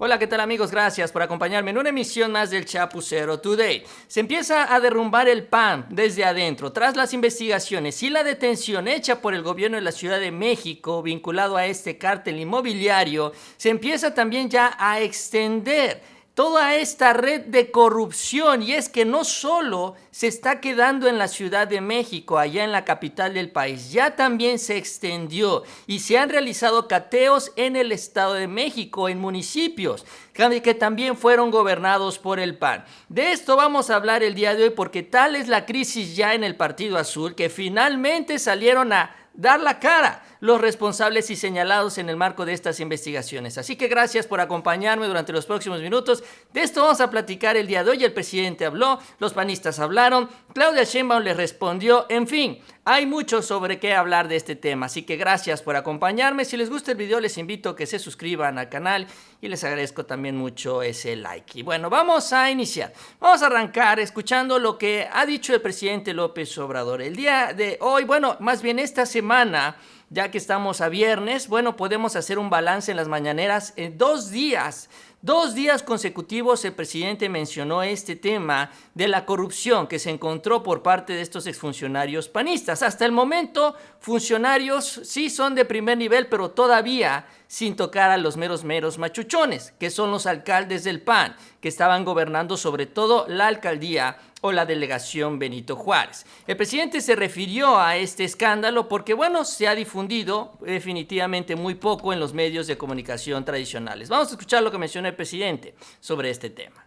Hola, ¿qué tal amigos? Gracias por acompañarme en una emisión más del Chapucero Today. Se empieza a derrumbar el PAN desde adentro tras las investigaciones y la detención hecha por el gobierno de la Ciudad de México vinculado a este cártel inmobiliario. Se empieza también ya a extender toda esta red de corrupción, y es que no solo se está quedando en la Ciudad de México, allá en la capital del país, ya también se extendió y se han realizado cateos en el Estado de México, en municipios que también fueron gobernados por el PAN. De esto vamos a hablar el día de hoy porque tal es la crisis ya en el Partido Azul que finalmente salieron a dar la cara los responsables y señalados en el marco de estas investigaciones. Así que gracias por acompañarme durante los próximos minutos. De esto vamos a platicar el día de hoy. El presidente habló, los panistas hablaron, Claudia Sheinbaum le respondió, en fin, hay mucho sobre qué hablar de este tema. Así que gracias por acompañarme. Si les gusta el video, les invito a que se suscriban al canal y les agradezco también mucho ese like. Y bueno, vamos a iniciar. Vamos a arrancar escuchando lo que ha dicho el presidente López Obrador. El día de hoy, bueno, más bien esta semana, ya que estamos a viernes, bueno, podemos hacer un balance en las mañaneras en 2 días. 2 días consecutivos el presidente mencionó este tema de la corrupción que se encontró por parte de estos exfuncionarios panistas. Hasta el momento, funcionarios sí son de primer nivel, pero todavía sin tocar a los meros machuchones, que son los alcaldes del PAN, que estaban gobernando sobre todo la alcaldía o la delegación Benito Juárez. El presidente se refirió a este escándalo porque, bueno, se ha difundido definitivamente muy poco en los medios de comunicación tradicionales. Vamos a escuchar lo que mencionó el presidente sobre este tema.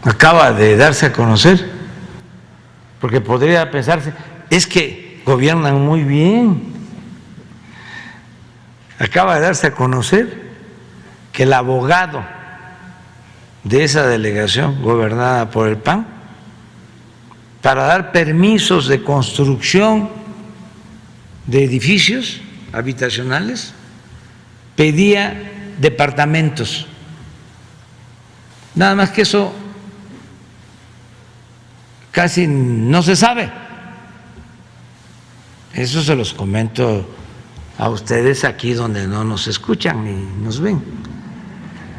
Acaba de darse a conocer, porque podría pensarse, es que gobiernan muy bien. Acaba de darse a conocer que el abogado de esa delegación gobernada por el PAN, para dar permisos de construcción de edificios habitacionales, pedía departamentos. Nada más que eso casi no se sabe. Eso se los comento a ustedes aquí donde no nos escuchan ni nos ven,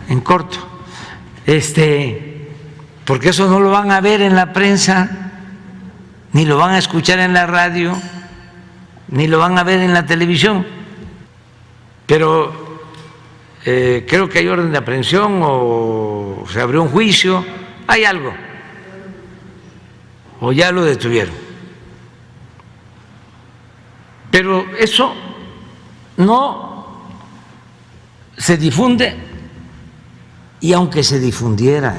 en corto. Porque eso no lo van a ver en la prensa, ni lo van a escuchar en la radio, ni lo van a ver en la televisión. Pero creo que hay orden de aprehensión o se abrió un juicio, hay algo, o ya lo detuvieron. Pero eso no se difunde. Y aunque se difundiera,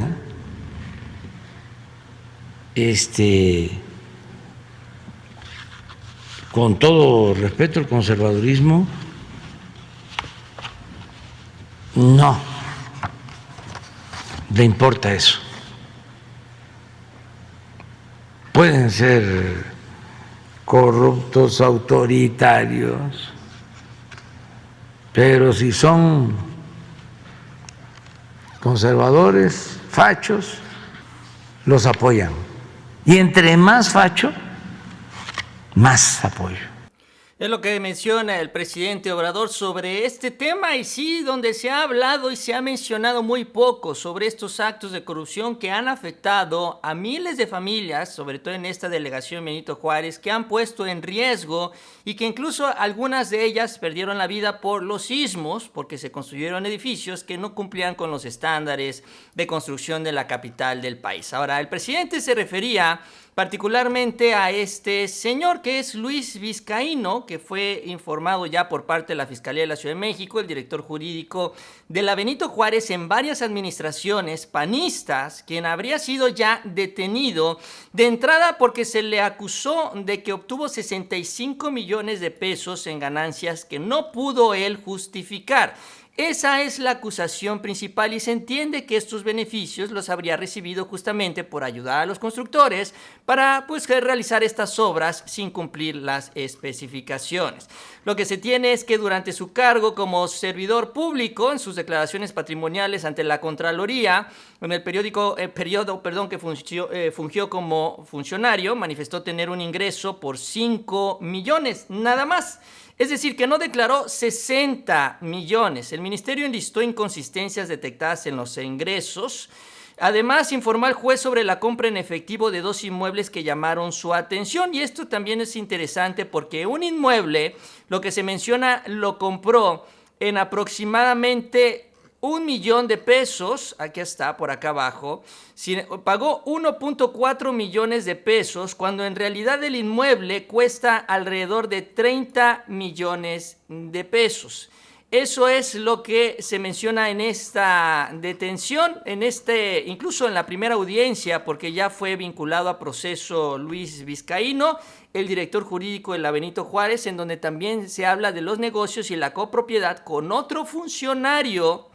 con todo respeto, el conservadurismo no le importa eso. Pueden ser corruptos, autoritarios, pero si son conservadores, fachos, los apoyan. Y entre más facho, más apoyo. Es lo que menciona el presidente Obrador sobre este tema, y sí, donde se ha hablado y se ha mencionado muy poco sobre estos actos de corrupción que han afectado a miles de familias, sobre todo en esta delegación Benito Juárez, que han puesto en riesgo y que incluso algunas de ellas perdieron la vida por los sismos, porque se construyeron edificios que no cumplían con los estándares de construcción de la capital del país. Ahora, el presidente se refería particularmente a este señor que es Luis Vizcaíno, que fue informado ya por parte de la Fiscalía de la Ciudad de México, el director jurídico de la Benito Juárez en varias administraciones panistas, quien habría sido ya detenido de entrada porque se le acusó de que obtuvo 65 millones de pesos en ganancias que no pudo él justificar. Esa es la acusación principal y se entiende que estos beneficios los habría recibido justamente por ayudar a los constructores para realizar estas obras sin cumplir las especificaciones. Lo que se tiene es que durante su cargo como servidor público, en sus declaraciones patrimoniales ante la Contraloría, en el periodo que fungió como funcionario, manifestó tener un ingreso por 5 millones, nada más. Es decir, que no declaró 60 millones. El ministerio enlistó inconsistencias detectadas en los ingresos. Además, informó al juez sobre la compra en efectivo de 2 inmuebles que llamaron su atención. Y esto también es interesante porque un inmueble, lo que se menciona, lo compró en aproximadamente 1 millón de pesos, aquí está, por acá abajo, pagó 1.4 millones de pesos, cuando en realidad el inmueble cuesta alrededor de 30 millones de pesos. Eso es lo que se menciona en esta detención, incluso en la primera audiencia, porque ya fue vinculado a proceso Luis Vizcaíno, el director jurídico de la Benito Juárez, en donde también se habla de los negocios y la copropiedad con otro funcionario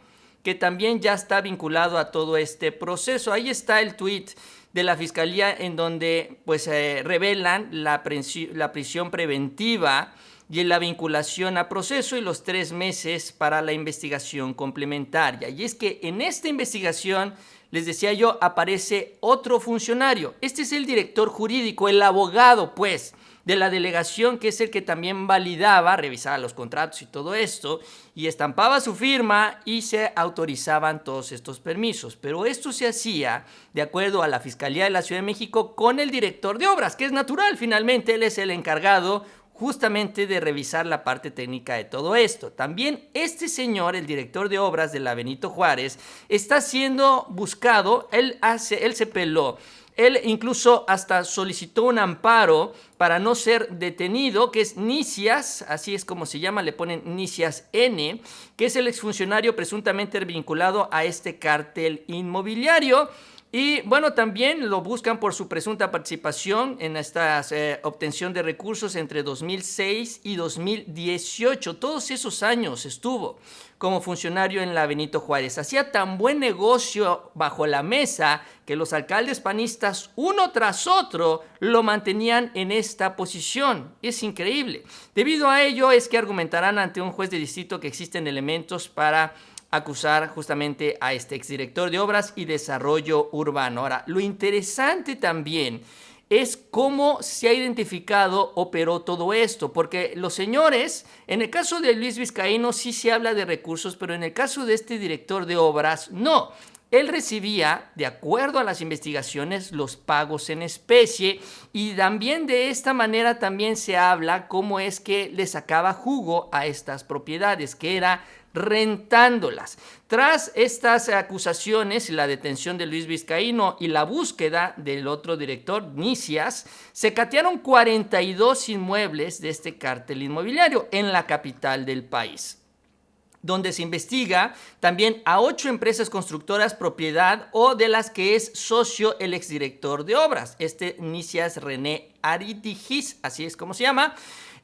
que también ya está vinculado a todo este proceso. Ahí está el tuit de la Fiscalía en donde pues revelan la prisión preventiva y la vinculación a proceso y los 3 meses para la investigación complementaria. Y es que en esta investigación, les decía yo, aparece otro funcionario. Este es el director jurídico, el abogado, pues, de la delegación, que es el que también validaba, revisaba los contratos y todo esto, y estampaba su firma y se autorizaban todos estos permisos. Pero esto se hacía de acuerdo a la Fiscalía de la Ciudad de México con el director de obras, que es natural, finalmente él es el encargado justamente de revisar la parte técnica de todo esto. También este señor, el director de obras de la Benito Juárez, está siendo buscado. Él se peló. Él incluso hasta solicitó un amparo para no ser detenido, que es Nicias, así es como se llama, le ponen Nicias N, que es el exfuncionario presuntamente vinculado a este cártel inmobiliario. Y bueno, también lo buscan por su presunta participación en esta obtención de recursos entre 2006 y 2018. Todos esos años estuvo como funcionario en la Benito Juárez. Hacía tan buen negocio bajo la mesa que los alcaldes panistas, uno tras otro, lo mantenían en esta posición. Es increíble. Debido a ello es que argumentarán ante un juez de distrito que existen elementos para acusar justamente a este exdirector de Obras y Desarrollo Urbano. Ahora, lo interesante también es cómo se ha identificado, operó todo esto, porque los señores, en el caso de Luis Vizcaíno sí se habla de recursos, pero en el caso de este director de obras, no. Él recibía, de acuerdo a las investigaciones, los pagos en especie, y también de esta manera también se habla cómo es que le sacaba jugo a estas propiedades, que era rentándolas. Tras estas acusaciones y la detención de Luis Vizcaíno y la búsqueda del otro director, Nicias, se catearon 42 inmuebles de este cártel inmobiliario en la capital del país, donde se investiga también a 8 empresas constructoras propiedad o de las que es socio el exdirector de obras, Nicias René Aritigis, así es como se llama,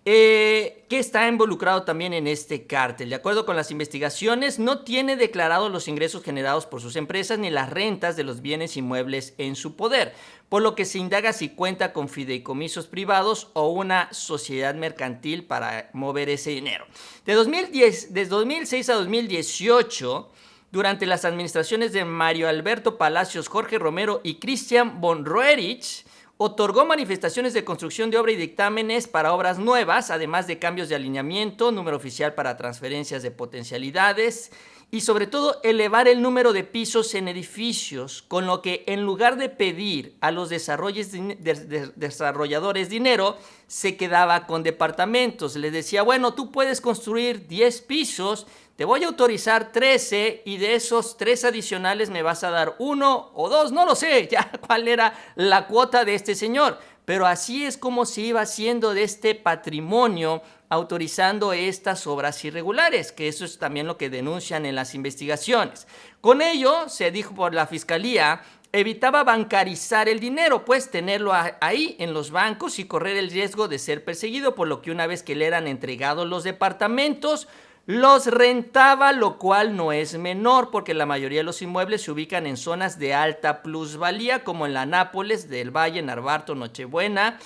que está involucrado también en este cártel. De acuerdo con las investigaciones, no tiene declarados los ingresos generados por sus empresas ni las rentas de los bienes inmuebles en su poder, por lo que se indaga si cuenta con fideicomisos privados o una sociedad mercantil para mover ese dinero. Desde 2006 a 2018, durante las administraciones de Mario Alberto Palacios, Jorge Romero y Christian von Roerich, otorgó manifestaciones de construcción de obra y dictámenes para obras nuevas, además de cambios de alineamiento, número oficial para transferencias de potencialidades y sobre todo elevar el número de pisos en edificios, con lo que en lugar de pedir a los desarrolladores dinero, se quedaba con departamentos. Les decía, bueno, tú puedes construir 10 pisos, te voy a autorizar 13 y de esos 3 adicionales me vas a dar 1 o 2, no lo sé ya cuál era la cuota de este señor, pero así es como se iba haciendo de este patrimonio, autorizando estas obras irregulares, que eso es también lo que denuncian en las investigaciones. Con ello, se dijo por la Fiscalía, evitaba bancarizar el dinero, pues tenerlo ahí en los bancos y correr el riesgo de ser perseguido, por lo que una vez que le eran entregados los departamentos, los rentaba, lo cual no es menor, porque la mayoría de los inmuebles se ubican en zonas de alta plusvalía, como en la Nápoles del Valle, Narvarto, Nochebuena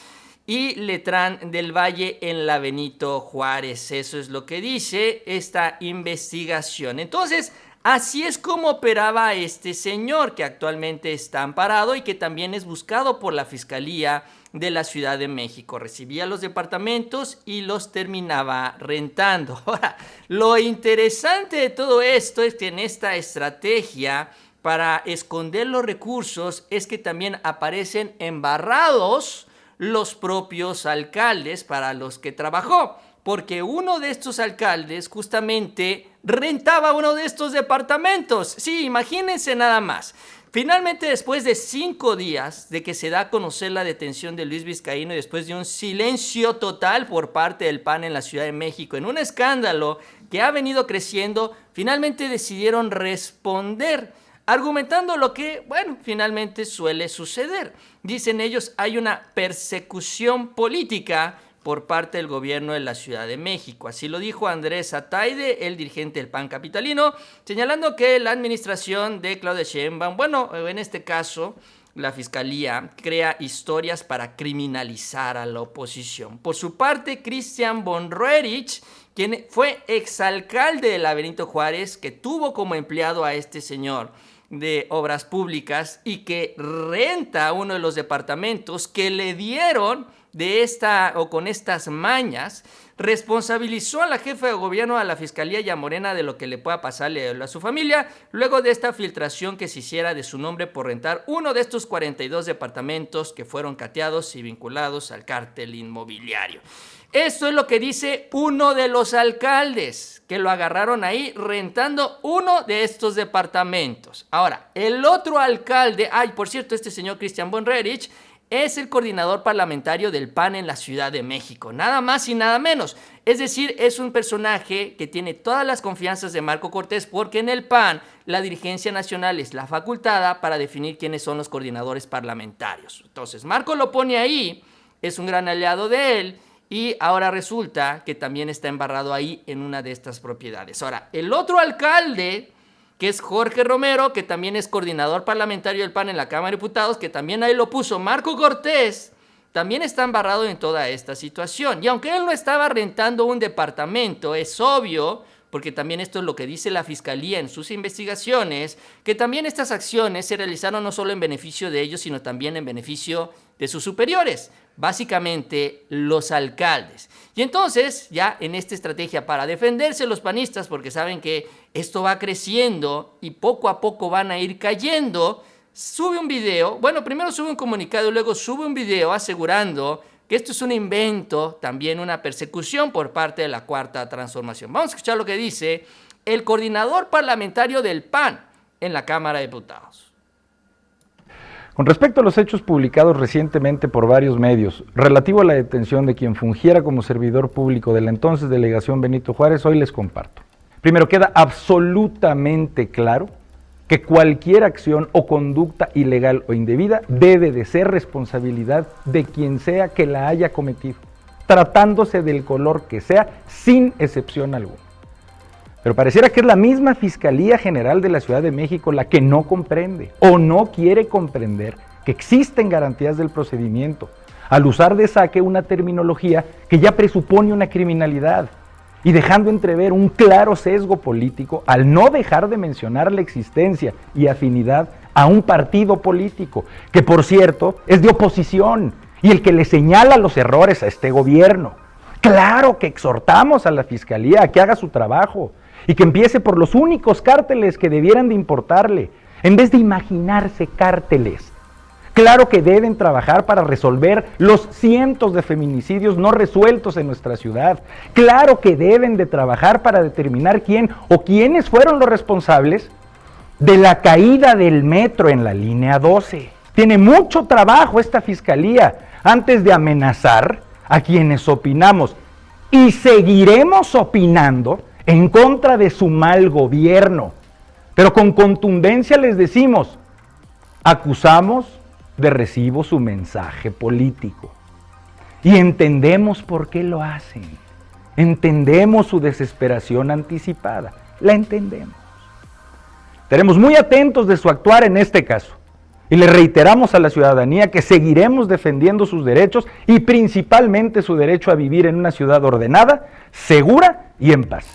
y Letrán del Valle en la Benito Juárez. Eso es lo que dice esta investigación. Entonces, así es como operaba este señor, que actualmente está amparado y que también es buscado por la Fiscalía de la Ciudad de México. Recibía los departamentos y los terminaba rentando. Ahora, lo interesante de todo esto es que en esta estrategia para esconder los recursos es que también aparecen embarrados los propios alcaldes para los que trabajó, porque uno de estos alcaldes justamente rentaba uno de estos departamentos. Sí, imagínense nada más. Finalmente, después de 5 días de que se da a conocer la detención de Luis Vizcaíno y después de un silencio total por parte del PAN en la Ciudad de México, en un escándalo que ha venido creciendo, finalmente decidieron responder, argumentando lo que, bueno, finalmente suele suceder. Dicen ellos, hay una persecución política por parte del gobierno de la Ciudad de México. Así lo dijo Andrés Ataide, el dirigente del PAN capitalino, señalando que la administración de Claudia Sheinbaum, bueno, en este caso, la Fiscalía crea historias para criminalizar a la oposición. Por su parte, Cristian Bonroerich, quien fue exalcalde de la Benito Juárez, que tuvo como empleado a este señor de Obras Públicas y que renta uno de los departamentos que le dieron de esta o con estas mañas, responsabilizó a la jefa de gobierno, a la Fiscalía y a Morena de lo que le pueda pasarle a su familia luego de esta filtración que se hiciera de su nombre por rentar uno de estos 42 departamentos que fueron cateados y vinculados al cártel inmobiliario. Esto es lo que dice uno de los alcaldes que lo agarraron ahí rentando uno de estos departamentos. Ahora, el otro alcalde, por cierto, este señor Cristian Bonroerich es el coordinador parlamentario del PAN en la Ciudad de México, nada más y nada menos. Es decir, es un personaje que tiene todas las confianzas de Marco Cortés, porque en el PAN la dirigencia nacional es la facultada para definir quiénes son los coordinadores parlamentarios. Entonces, Marco lo pone ahí, es un gran aliado de él, y ahora resulta que también está embarrado ahí en una de estas propiedades. Ahora, el otro alcalde, que es Jorge Romero, que también es coordinador parlamentario del PAN en la Cámara de Diputados, que también ahí lo puso Marco Cortés, también está embarrado en toda esta situación. Y aunque él no estaba rentando un departamento, es obvio, porque también esto es lo que dice la Fiscalía en sus investigaciones, que también estas acciones se realizaron no solo en beneficio de ellos, sino también en beneficio de sus superiores, básicamente los alcaldes. Y entonces, ya en esta estrategia para defenderse los panistas, porque saben que esto va creciendo y poco a poco van a ir cayendo, sube un video, bueno, primero sube un comunicado y luego sube un video asegurando que esto es un invento, también una persecución por parte de la Cuarta Transformación. Vamos a escuchar lo que dice el coordinador parlamentario del PAN en la Cámara de Diputados. Con respecto a los hechos publicados recientemente por varios medios, relativo a la detención de quien fungiera como servidor público de la entonces delegación Benito Juárez, hoy les comparto. Primero, queda absolutamente claro que cualquier acción o conducta ilegal o indebida debe de ser responsabilidad de quien sea que la haya cometido, tratándose del color que sea, sin excepción alguna. Pero pareciera que es la misma Fiscalía General de la Ciudad de México la que no comprende o no quiere comprender que existen garantías del procedimiento al usar de saque una terminología que ya presupone una criminalidad y dejando entrever un claro sesgo político al no dejar de mencionar la existencia y afinidad a un partido político que, por cierto, es de oposición y el que le señala los errores a este gobierno. Claro que exhortamos a la Fiscalía a que haga su trabajo y que empiece por los únicos cárteles que debieran de importarle, en vez de imaginarse cárteles. Claro que deben trabajar para resolver los cientos de feminicidios no resueltos en nuestra ciudad. Claro que deben de trabajar para determinar quién o quiénes fueron los responsables de la caída del metro en la línea 12. Tiene mucho trabajo esta Fiscalía antes de amenazar a quienes opinamos y seguiremos opinando en contra de su mal gobierno. Pero con contundencia les decimos, acusamos de recibo su mensaje político. Y entendemos por qué lo hacen. Entendemos su desesperación anticipada. La entendemos. Estaremos muy atentos de su actuar en este caso. Y le reiteramos a la ciudadanía que seguiremos defendiendo sus derechos y principalmente su derecho a vivir en una ciudad ordenada, segura y en paz.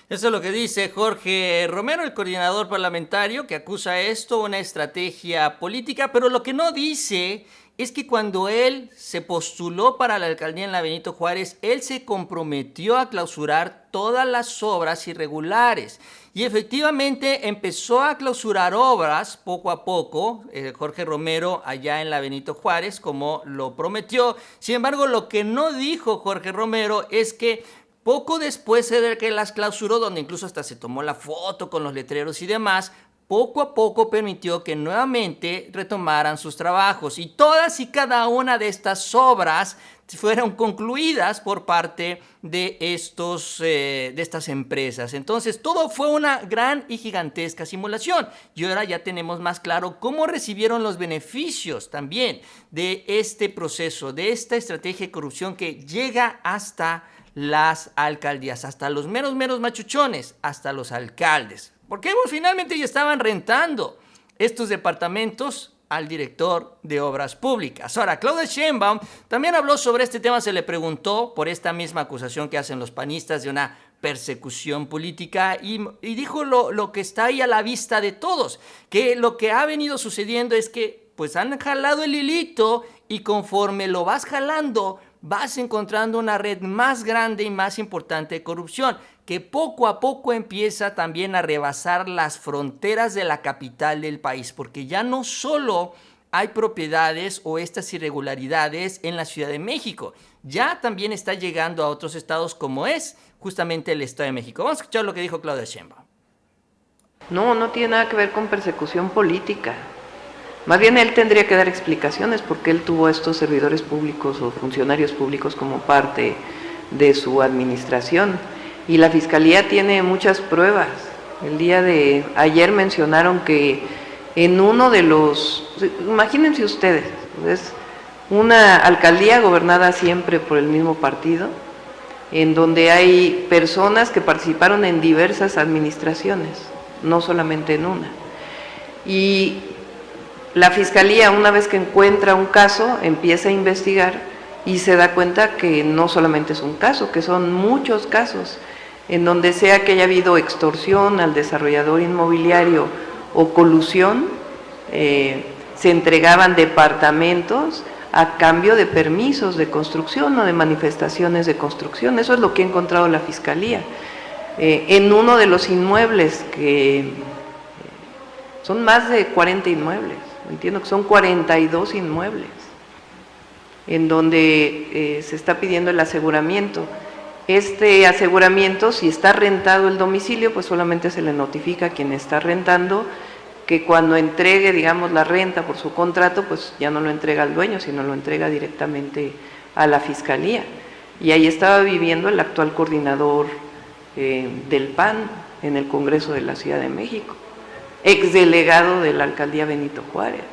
Eso es lo que dice Jorge Romero, el coordinador parlamentario, que acusa esto una estrategia política, pero lo que no dice es que cuando él se postuló para la alcaldía en la Benito Juárez, él se comprometió a clausurar todas las obras irregulares. Y efectivamente empezó a clausurar obras poco a poco, Jorge Romero allá en la Benito Juárez, como lo prometió. Sin embargo, lo que no dijo Jorge Romero es que poco después de que las clausuró, donde incluso hasta se tomó la foto con los letreros y demás, poco a poco permitió que nuevamente retomaran sus trabajos. Y todas y cada una de estas obras fueron concluidas por parte de estas empresas. Entonces, todo fue una gran y gigantesca simulación. Y ahora ya tenemos más claro cómo recibieron los beneficios también de este proceso, de esta estrategia de corrupción que llega hasta las alcaldías, hasta los meros machuchones, hasta los alcaldes. Porque finalmente ya estaban rentando estos departamentos al director de Obras Públicas. Ahora, Claudia Sheinbaum también habló sobre este tema, se le preguntó por esta misma acusación que hacen los panistas de una persecución política y dijo lo que está ahí a la vista de todos, que lo que ha venido sucediendo es que pues han jalado el hilito y conforme lo vas jalando, vas encontrando una red más grande y más importante de corrupción, que poco a poco empieza también a rebasar las fronteras de la capital del país, porque ya no solo hay propiedades o estas irregularidades en la Ciudad de México, ya también está llegando a otros estados como es justamente el Estado de México. Vamos a escuchar lo que dijo Claudia Sheinbaum. No tiene nada que ver con persecución política. Más bien él tendría que dar explicaciones porque él tuvo a estos servidores públicos o funcionarios públicos como parte de su administración. Y la Fiscalía tiene muchas pruebas. El día de ayer mencionaron que en uno de los, imagínense ustedes, es una alcaldía gobernada siempre por el mismo partido, en donde hay personas que participaron en diversas administraciones, no solamente en una. Y la Fiscalía, una vez que encuentra un caso, empieza a investigar y se da cuenta que no solamente es un caso, que son muchos casos, en donde sea que haya habido extorsión al desarrollador inmobiliario o colusión, se entregaban departamentos a cambio de permisos de construcción o de manifestaciones de construcción. Eso es lo que ha encontrado la Fiscalía. En uno de los inmuebles, que son más de 40 inmuebles, entiendo que son 42 inmuebles, en donde se está pidiendo el aseguramiento. Este aseguramiento, si está rentado el domicilio, pues solamente se le notifica a quien está rentando que cuando entregue, digamos, la renta por su contrato, pues ya no lo entrega al dueño, sino lo entrega directamente a la Fiscalía. Y ahí estaba viviendo el actual coordinador del PAN en el Congreso de la Ciudad de México, exdelegado de la alcaldía Benito Juárez.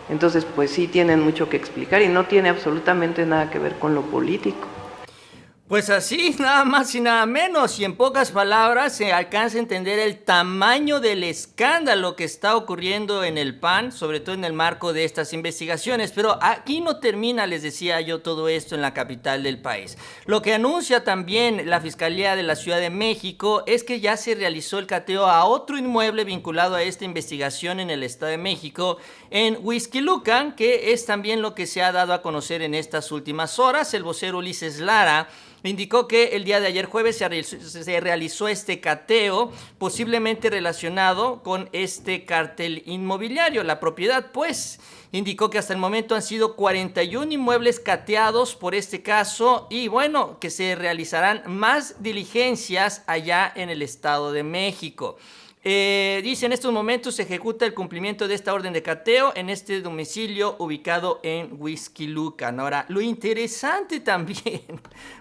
Entonces, pues sí tienen mucho que explicar y no tiene absolutamente nada que ver con lo político. Pues así, nada más y nada menos, y en pocas palabras se alcanza a entender el tamaño del escándalo que está ocurriendo en el PAN, sobre todo en el marco de estas investigaciones. Pero aquí no termina, les decía yo, todo esto en la capital del país. Lo que anuncia también la Fiscalía de la Ciudad de México es que ya se realizó el cateo a otro inmueble vinculado a esta investigación en el Estado de México, en Huixquilucan, que es también lo que se ha dado a conocer en estas últimas horas. El vocero Ulises Lara indicó que el día de ayer jueves se realizó este cateo, posiblemente relacionado con este cártel inmobiliario. La propiedad, pues, indicó que hasta el momento han sido 41 inmuebles cateados por este caso y, bueno, que se realizarán más diligencias allá en el Estado de México. Dice, en estos momentos se ejecuta el cumplimiento de esta orden de cateo en este domicilio ubicado en Huixquilucan. Ahora, lo interesante también,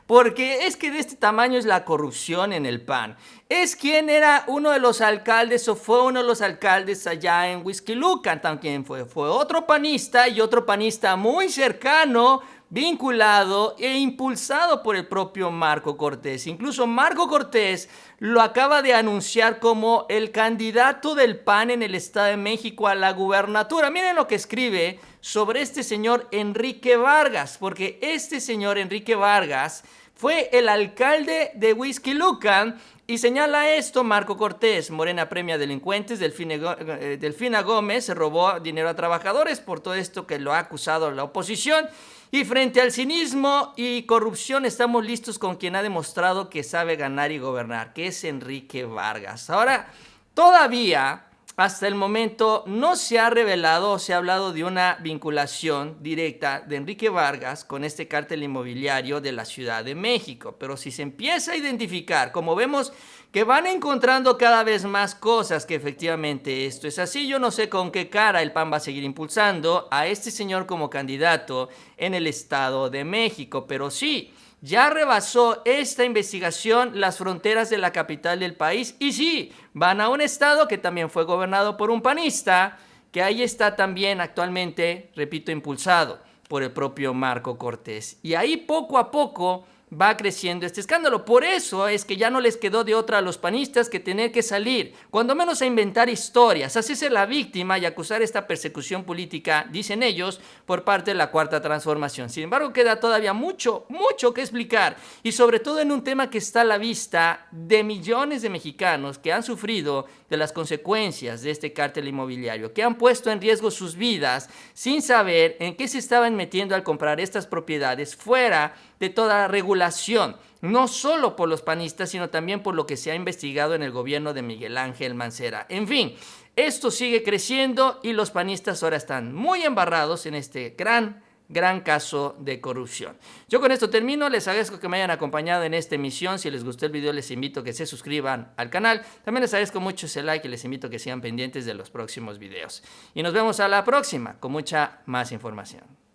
porque es que de este tamaño es la corrupción en el PAN, es quien era uno de los alcaldes o fue uno de los alcaldes allá en Huixquilucan. También fue otro panista y otro panista muy cercano, vinculado e impulsado por el propio Marco Cortés. Incluso Marco Cortés lo acaba de anunciar como el candidato del PAN en el Estado de México a la gubernatura. Miren lo que escribe sobre este señor Enrique Vargas, porque este señor Enrique Vargas fue el alcalde de Huixquilucan. Y señala esto Marco Cortés: Morena premia a delincuentes, Delfina Gómez se robó dinero a trabajadores, por todo esto que lo ha acusado la oposición. Y frente al cinismo y corrupción estamos listos con quien ha demostrado que sabe ganar y gobernar, que es Enrique Vargas. Ahora, todavía, hasta el momento, no se ha revelado o se ha hablado de una vinculación directa de Enrique Vargas con este cártel inmobiliario de la Ciudad de México. Pero si se empieza a identificar, como vemos que van encontrando cada vez más cosas que efectivamente esto es así, yo no sé con qué cara el PAN va a seguir impulsando a este señor como candidato en el Estado de México. Pero sí, ya rebasó esta investigación las fronteras de la capital del país y sí, van a un estado que también fue gobernado por un panista, que ahí está también actualmente, repito, impulsado por el propio Marco Cortés. Y ahí poco a poco va creciendo este escándalo. Por eso es que ya no les quedó de otra a los panistas que tener que salir, cuando menos a inventar historias, hacerse la víctima y acusar esta persecución política, dicen ellos, por parte de la Cuarta Transformación. Sin embargo, queda todavía mucho que explicar, y sobre todo en un tema que está a la vista de millones de mexicanos que han sufrido de las consecuencias de este cártel inmobiliario, que han puesto en riesgo sus vidas sin saber en qué se estaban metiendo al comprar estas propiedades fuera de toda regulación, no solo por los panistas, sino también por lo que se ha investigado en el gobierno de Miguel Ángel Mancera. En fin, esto sigue creciendo y los panistas ahora están muy embarrados en este gran caso de corrupción. Yo con esto termino, les agradezco que me hayan acompañado en esta emisión. Si les gustó el video, les invito a que se suscriban al canal. También les agradezco mucho ese like y les invito a que sigan pendientes de los próximos videos. Y nos vemos a la próxima con mucha más información.